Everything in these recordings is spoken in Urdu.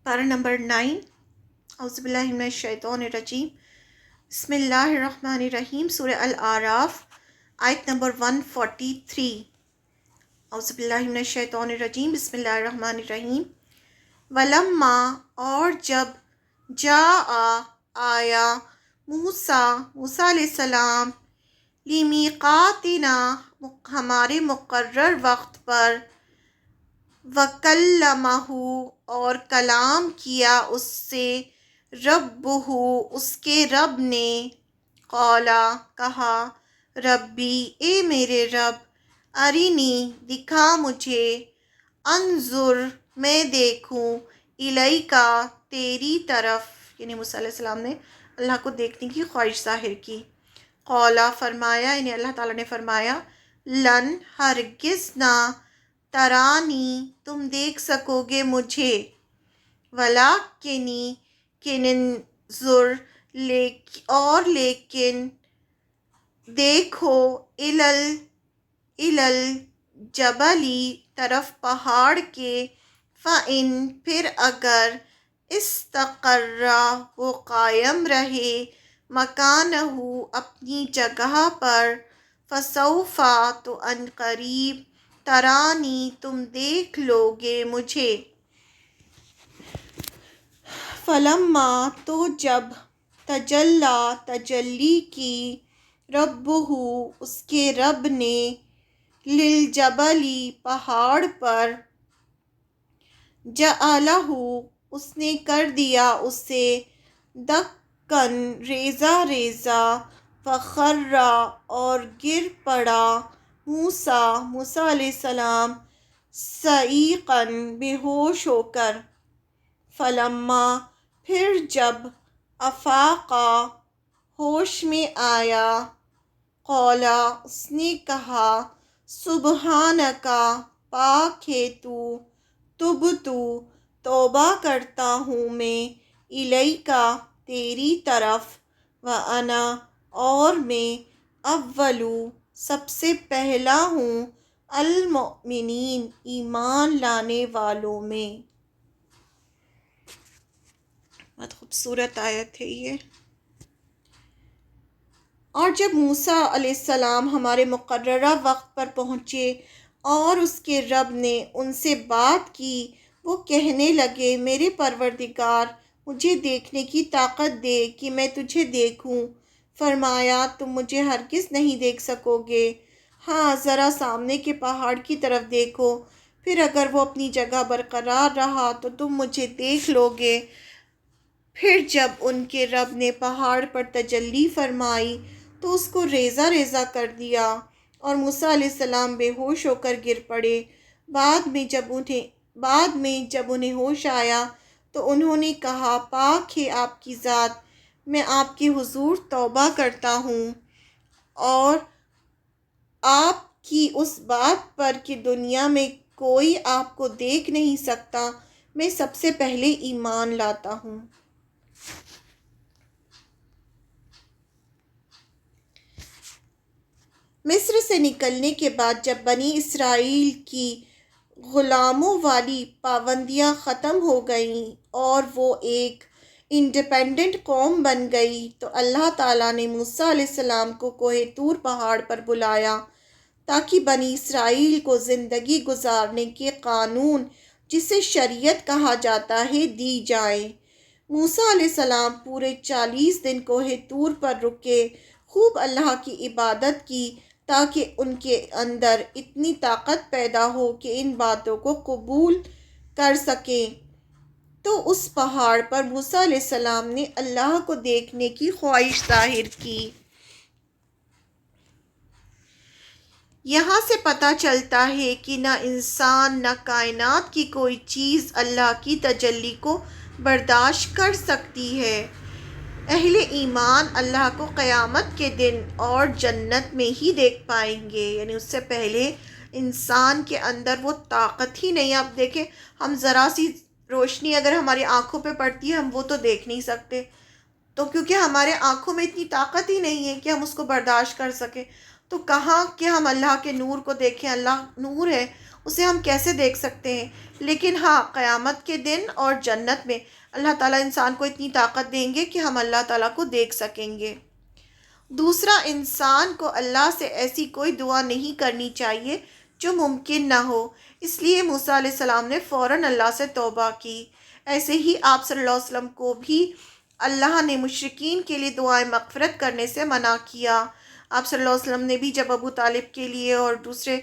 پارہ نمبر 9۔ اعوذ باللہ من الشیطان الرجیم، بسم اللہ الرحمن الرحیم۔ سورہ الاعراف آیت نمبر 143۔ اعوذ باللہ من الشیطان الرجیم، بسم اللہ الرحمن الرحیم۔ ولما، اور جب، آیا موسیٰ علیہ السلام، لمیقاتنا، ہمارے مقرر وقت پر، وکلمہ، اور کلام کیا اس سے، ربہ، اس کے رب نے، قالا، کہا، ربی، اے میرے رب، ارینی، دکھا مجھے، انظر، میں دیکھوں، الیکا، تیری طرف، یعنی موسیٰ علیہ السلام نے اللہ کو دیکھنے کی خواہش ظاہر کی۔ قالا، فرمایا، یعنی اللہ تعالیٰ نے فرمایا، لن، ہرگز نہ، ترانی، تم دیکھ سکو گے مجھے، ولیکنی، انظر، لیکن دیکھو، الجبلی، طرف پہاڑ کے، فإن، پھر اگر، استقر، وہ قائم رہے، مکانہ، اپنی جگہ پر، فسوف، تو ان قریب، ترانی، تم دیکھ لو گے مجھے۔ فلما، تو جب، تجلی کی، ربہ، اس کے رب نے، للجبلی، پہاڑ پر، جعلہ، اس نے کر دیا اسے، دکن، ریزہ ریزہ، فخر، اور گر پڑا، موسیٰ علیہ السلام، صعیقا، بے ہوش ہو کر۔ فلما، پھر جب، افاقا، ہوش میں آیا، قالا، اس نے کہا، سبحانکا، پاک ہے تو، تبتو، توبہ کرتا ہوں میں، الیکا، تیری طرف، وانا، اور میں، اولو، سب سے پہلا ہوں، المؤمنین، ایمان لانے والوں میں۔ بہت خوبصورت آیت ہے یہ۔ اور جب موسیٰ علیہ السلام ہمارے مقررہ وقت پر پہنچے اور اس کے رب نے ان سے بات کی، وہ کہنے لگے، میرے پروردگار، مجھے دیکھنے کی طاقت دے کہ میں تجھے دیکھوں۔ فرمایا، تم مجھے ہرگز نہیں دیکھ سکو گے، ہاں، ذرا سامنے کے پہاڑ کی طرف دیکھو، پھر اگر وہ اپنی جگہ برقرار رہا تو تم مجھے دیکھ لو گے۔ پھر جب ان کے رب نے پہاڑ پر تجلی فرمائی تو اس کو ریزہ ریزہ کر دیا اور موسیٰ علیہ السلام بے ہوش ہو کر گر پڑے۔ بعد میں جب انہیں ہوش آیا تو انہوں نے کہا، پاک ہے آپ کی ذات، میں آپ کے حضور توبہ کرتا ہوں، اور آپ کی اس بات پر کہ دنیا میں کوئی آپ کو دیکھ نہیں سکتا، میں سب سے پہلے ایمان لاتا ہوں۔ مصر سے نکلنے کے بعد جب بنی اسرائیل کی غلاموں والی پابندیاں ختم ہو گئیں اور وہ ایک انڈیپینڈنٹ قوم بن گئی تو اللہ تعالیٰ نے موسیٰ علیہ السلام کو کوہ طور پہاڑ پر بلایا تاکہ بنی اسرائیل کو زندگی گزارنے کے قانون، جسے شریعت کہا جاتا ہے، دی جائیں۔ موسیٰ علیہ السلام پورے 40 دن کوہ طور پر رکے، خوب اللہ کی عبادت کی تاکہ ان کے اندر اتنی طاقت پیدا ہو کہ ان باتوں کو قبول کر سکیں۔ تو اس پہاڑ پر موسیٰ علیہ السلام نے اللہ کو دیکھنے کی خواہش ظاہر کی۔ یہاں سے پتہ چلتا ہے کہ نہ انسان نہ کائنات کی کوئی چیز اللہ کی تجلی کو برداشت کر سکتی ہے۔ اہل ایمان اللہ کو قیامت کے دن اور جنت میں ہی دیکھ پائیں گے، یعنی اس سے پہلے انسان کے اندر وہ طاقت ہی نہیں۔ آپ دیکھیں، ہم ذرا سی روشنی اگر ہماری آنکھوں پہ پڑتی ہے، ہم وہ تو دیکھ نہیں سکتے، تو کیونکہ ہمارے آنکھوں میں اتنی طاقت ہی نہیں ہے کہ ہم اس کو برداشت کر سکیں۔ تو کہاں کہ ہم اللہ کے نور کو دیکھیں، اللہ نور ہے، اسے ہم کیسے دیکھ سکتے ہیں؟ لیکن ہاں، قیامت کے دن اور جنت میں اللہ تعالیٰ انسان کو اتنی طاقت دیں گے کہ ہم اللہ تعالیٰ کو دیکھ سکیں گے۔ دوسرا، انسان کو اللہ سے ایسی کوئی دعا نہیں کرنی چاہیے جو ممکن نہ ہو، اس لیے موسیٰ علیہ السلام نے فوراً اللہ سے توبہ کی۔ ایسے ہی آپ صلی اللہ علیہ وسلم کو بھی اللہ نے مشرکین کے لیے دعائیں مغفرت کرنے سے منع کیا۔ آپ صلی اللہ علیہ وسلم نے بھی جب ابو طالب کے لیے اور دوسرے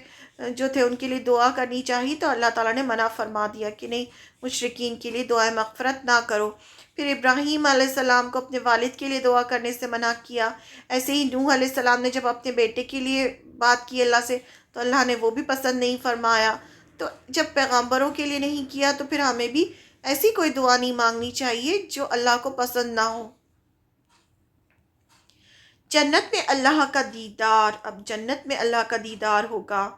جو تھے ان کے لیے دعا کرنی چاہی تو اللہ تعالیٰ نے منع فرما دیا کہ نہیں، مشرکین کے لیے دعائیں مغفرت نہ کرو۔ پھر ابراہیم علیہ السلام کو اپنے والد کے لیے دعا کرنے سے منع کیا۔ ایسے ہی نوح علیہ السلام نے جب اپنے بیٹے کے لیے بات کی اللہ سے تو اللہ نے وہ بھی پسند نہیں فرمایا۔ تو جب پیغمبروں کے لیے نہیں کیا تو پھر ہمیں بھی ایسی کوئی دعا نہیں مانگنی چاہیے جو اللہ کو پسند نہ ہو۔ جنت میں اللہ کا دیدار، اب جنت میں اللہ کا دیدار ہوگا۔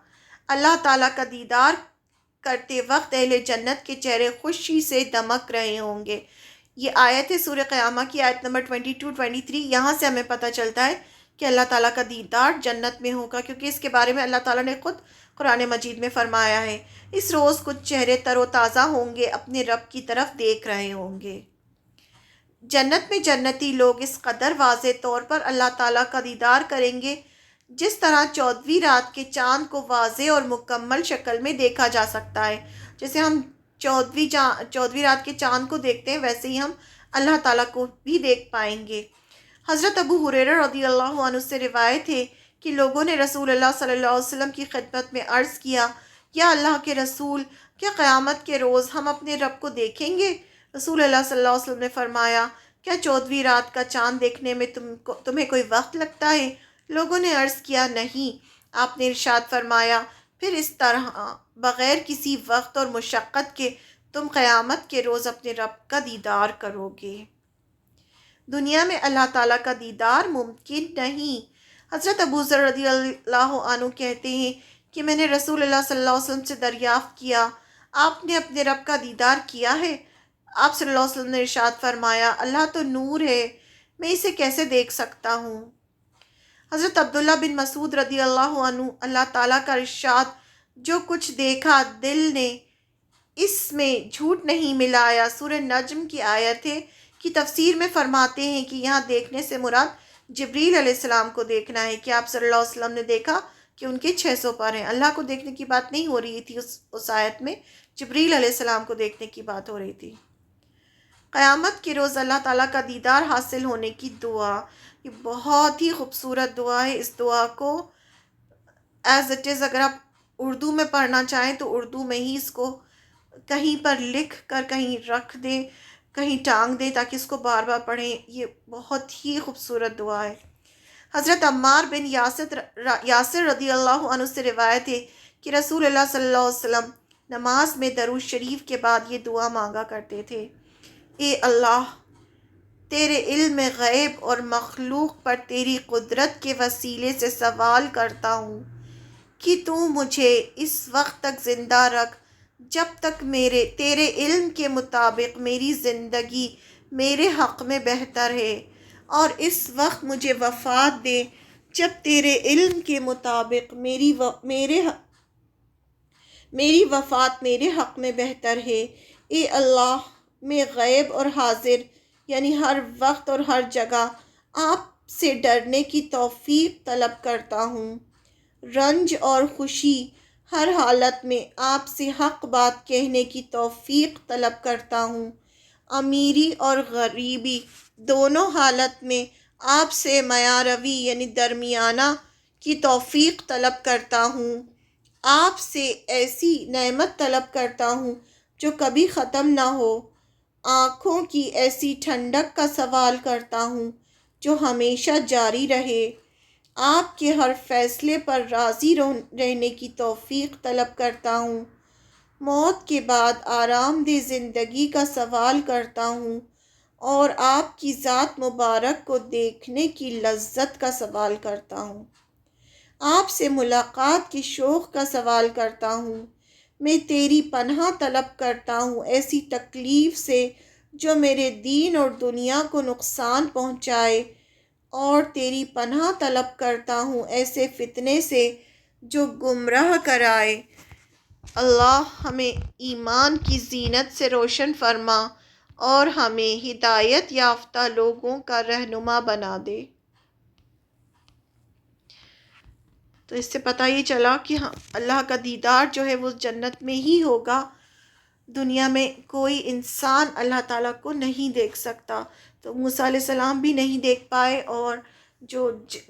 اللہ تعالیٰ کا دیدار کرتے وقت اہل جنت کے چہرے خوشی سے دمک رہے ہوں گے۔ یہ آیت ہے سورہ قیامہ کی آیت نمبر 22-23۔ یہاں سے ہمیں پتہ چلتا ہے کہ اللہ تعالیٰ کا دیدار جنت میں ہوگا، کیونکہ اس کے بارے میں اللہ تعالیٰ نے خود قرآن مجید میں فرمایا ہے، اس روز کچھ چہرے تر و تازہ ہوں گے، اپنے رب کی طرف دیکھ رہے ہوں گے۔ جنت میں جنتی لوگ اس قدر واضح طور پر اللہ تعالیٰ کا دیدار کریں گے جس طرح 14ویں رات کے چاند کو واضح اور مکمل شکل میں دیکھا جا سکتا ہے۔ جیسے ہم 14ویں رات کے چاند کو دیکھتے ہیں، ویسے ہی ہم اللہ تعالیٰ کو بھی دیکھ پائیں گے۔ حضرت ابو ہریرہ رضی اللہ عنہ سے روایت ہے کہ لوگوں نے رسول اللہ صلی اللہ علیہ وسلم کی خدمت میں عرض کیا، یا اللہ کے رسول، کیا قیامت کے روز ہم اپنے رب کو دیکھیں گے؟ رسول اللہ صلی اللہ علیہ وسلم نے فرمایا، کیا 14ویں رات کا چاند دیکھنے میں تمہیں کوئی وقت لگتا ہے؟ لوگوں نے عرض کیا، نہیں۔ آپ نے ارشاد فرمایا، پھر اس طرح بغیر کسی وقت اور مشقت کے تم قیامت کے روز اپنے رب کا دیدار کرو گے۔ دنیا میں اللہ تعالیٰ کا دیدار ممکن نہیں۔ حضرت ابو ذر رضی اللہ عنہ کہتے ہیں کہ میں نے رسول اللہ صلی اللہ علیہ وسلم سے دریافت کیا، آپ نے اپنے رب کا دیدار کیا ہے؟ آپ صلی اللہ علیہ وسلم نے ارشاد فرمایا، اللہ تو نور ہے، میں اسے کیسے دیکھ سکتا ہوں؟ حضرت عبداللہ بن مسعود رضی اللہ عنہ، اللہ تعالیٰ کا ارشاد، جو کچھ دیکھا دل نے اس میں جھوٹ نہیں ملایا، سورہ نجم کی آیت ہے کی تفسیر میں فرماتے ہیں کہ یہاں دیکھنے سے مراد جبریل علیہ السلام کو دیکھنا ہے، کہ آپ صلی اللہ علیہ وسلم نے دیکھا کہ ان کے 600 پر ہیں۔ اللہ کو دیکھنے کی بات نہیں ہو رہی تھی اس آیت میں، جبریل علیہ السلام کو دیکھنے کی بات ہو رہی تھی۔ قیامت کے روز اللہ تعالیٰ کا دیدار حاصل ہونے کی دعا، یہ بہت ہی خوبصورت دعا ہے۔ اس دعا کو ایز اٹ از اگر آپ اردو میں پڑھنا چاہیں تو اردو میں ہی اس کو کہیں پر لکھ کر کہیں رکھ دیں، کہیں ٹانگ دیں تاکہ اس کو بار بار پڑھیں۔ یہ بہت ہی خوبصورت دعا ہے۔ حضرت عمار بن یاسر رضی اللہ عنہ سے روایت ہے کہ رسول اللہ صلی اللہ علیہ وسلم نماز میں درود شریف کے بعد یہ دعا مانگا کرتے تھے، اے اللہ، تیرے علم غیب اور مخلوق پر تیری قدرت کے وسیلے سے سوال کرتا ہوں کہ تو مجھے اس وقت تک زندہ رکھ جب تک تیرے علم کے مطابق میری زندگی میرے حق میں بہتر ہے، اور اس وقت مجھے وفات دے جب تیرے علم کے مطابق میری وفات میرے حق میں بہتر ہے۔ اے اللہ، میں غیب اور حاضر یعنی ہر وقت اور ہر جگہ آپ سے ڈرنے کی توفیق طلب کرتا ہوں، رنج اور خوشی ہر حالت میں آپ سے حق بات کہنے کی توفیق طلب کرتا ہوں، امیری اور غریبی دونوں حالت میں آپ سے معیاروی یعنی درمیانہ کی توفیق طلب کرتا ہوں، آپ سے ایسی نعمت طلب کرتا ہوں جو کبھی ختم نہ ہو، آنکھوں کی ایسی ٹھنڈک کا سوال کرتا ہوں جو ہمیشہ جاری رہے، آپ کے ہر فیصلے پر راضی رہنے کی توفیق طلب کرتا ہوں، موت کے بعد آرام دہ زندگی کا سوال کرتا ہوں، اور آپ کی ذات مبارک کو دیکھنے کی لذت کا سوال کرتا ہوں، آپ سے ملاقات کی شوق کا سوال کرتا ہوں، میں تیری پناہ طلب کرتا ہوں ایسی تکلیف سے جو میرے دین اور دنیا کو نقصان پہنچائے، اور تیری پناہ طلب کرتا ہوں ایسے فتنے سے جو گمراہ کرائے۔ اللہ ہمیں ایمان کی زینت سے روشن فرما اور ہمیں ہدایت یافتہ لوگوں کا رہنما بنا دے۔ تو اس سے پتہ یہ چلا کہ اللہ کا دیدار جو ہے وہ جنت میں ہی ہوگا، دنیا میں کوئی انسان اللہ تعالیٰ کو نہیں دیکھ سکتا۔ تو موسیٰ علیہ السلام بھی نہیں دیکھ پائے، اور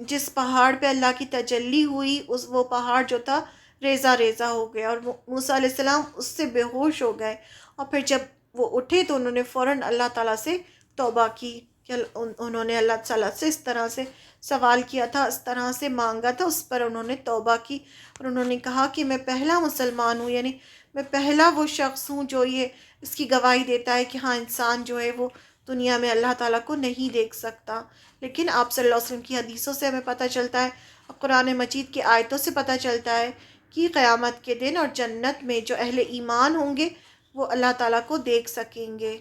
جس پہاڑ پہ اللہ کی تجلی ہوئی وہ پہاڑ جو تھا ریزہ ریزہ ہو گیا، اور موسیٰ علیہ السلام اس سے بے ہوش ہو گئے، اور پھر جب وہ اٹھے تو انہوں نے فوراً اللہ تعالیٰ سے توبہ کی کہ انہوں نے اللہ تعالیٰ سے اس طرح سے سوال کیا تھا، اس طرح سے مانگا تھا، اس پر انہوں نے توبہ کی، اور انہوں نے کہا کہ میں پہلا مسلمان ہوں، یعنی میں پہلا وہ شخص ہوں جو یہ اس کی گواہی دیتا ہے کہ ہاں انسان جو ہے وہ دنیا میں اللہ تعالیٰ کو نہیں دیکھ سکتا۔ لیکن آپ صلی اللہ علیہ وسلم کی حدیثوں سے ہمیں پتہ چلتا ہے، اور قرآن مجید کی آیتوں سے پتہ چلتا ہے کہ قیامت کے دن اور جنت میں جو اہل ایمان ہوں گے وہ اللہ تعالیٰ کو دیکھ سکیں گے۔